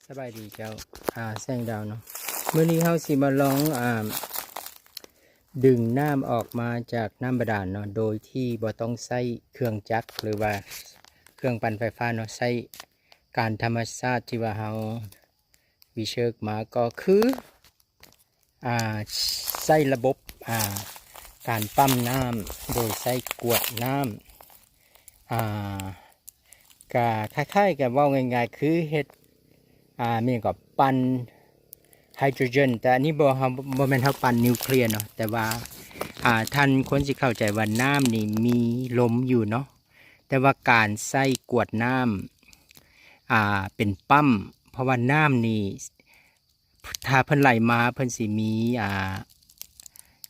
สบายดีเจ้าแสงดาวเนาะมื้อนี้เฮาสิมาลองดึงน้ำออกมาจากน้ำบาดาลเนาะโดยที่บ่ต้องใช้เครื่องจักรหรือว่าเครื่องปั่นไฟฟ้าเนาะใช้การธรรมชาติที่ว่าเฮาวิเชิกมาก็คือใช้ระบบการปั๊มน้ำโดยใช้กวดน้ำก็คล้ายๆกับว่าง่ายๆคือเฮ็ดมีกับปั่นไฮโดรเจนแต่อันนี้บ่แม่นเฮาปั่นนิวเคลียร์เนาะแต่ว่าท่านควรสิเข้าใจว่าน้ำนี่มีลมอยู่เนาะแต่ว่าการใส่กวดน้ำเป็นปั๊มเพราะว่าน้ำนี่ถ้าเพิ่นไหลมาเพิ่นสิ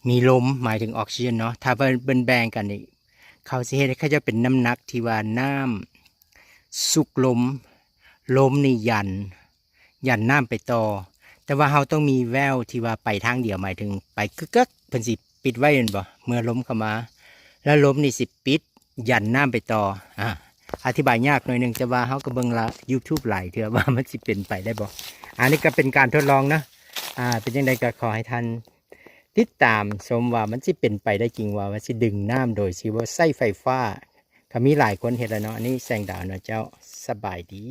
มีลมหมายถึงออกซิเจนเนาะถ้าเพิ่นแบ่งกันนี่เขาสิเฮ็ดให้เขาจะเป็นน้ำหนักที่ว่าน้ำสุกลมนี่ยันน้ำไปต่อแต่ว่าเราต้องมีแววที่ว่าไปทางเดียวหมายถึงไปกึกเพิ่นสิปิดไว้เห็นบ่เมื่อลมเข้ามาแล้วลมนี่สิปิดยันน้ำไปต่ออธิบายยากหน่อยนึงแต่ว่าเฮาก็เบิ่งละ YouTube หลายเทื่อว่ามันสิเป็นไปได้บ่อันนี้ก็เป็นการทดลองนะเป็นจังไดก็ขอให้ท่านติดตามชมว่ามันสิเป็นไปได้จริงว่ามันสิดึงน้ำโดยสิว่าใช้ไฟฟ้าก็มีหลายคนเฮ็ดแล้วเนาะอันนี้แสงดาวเนาะเจ้าสบายดี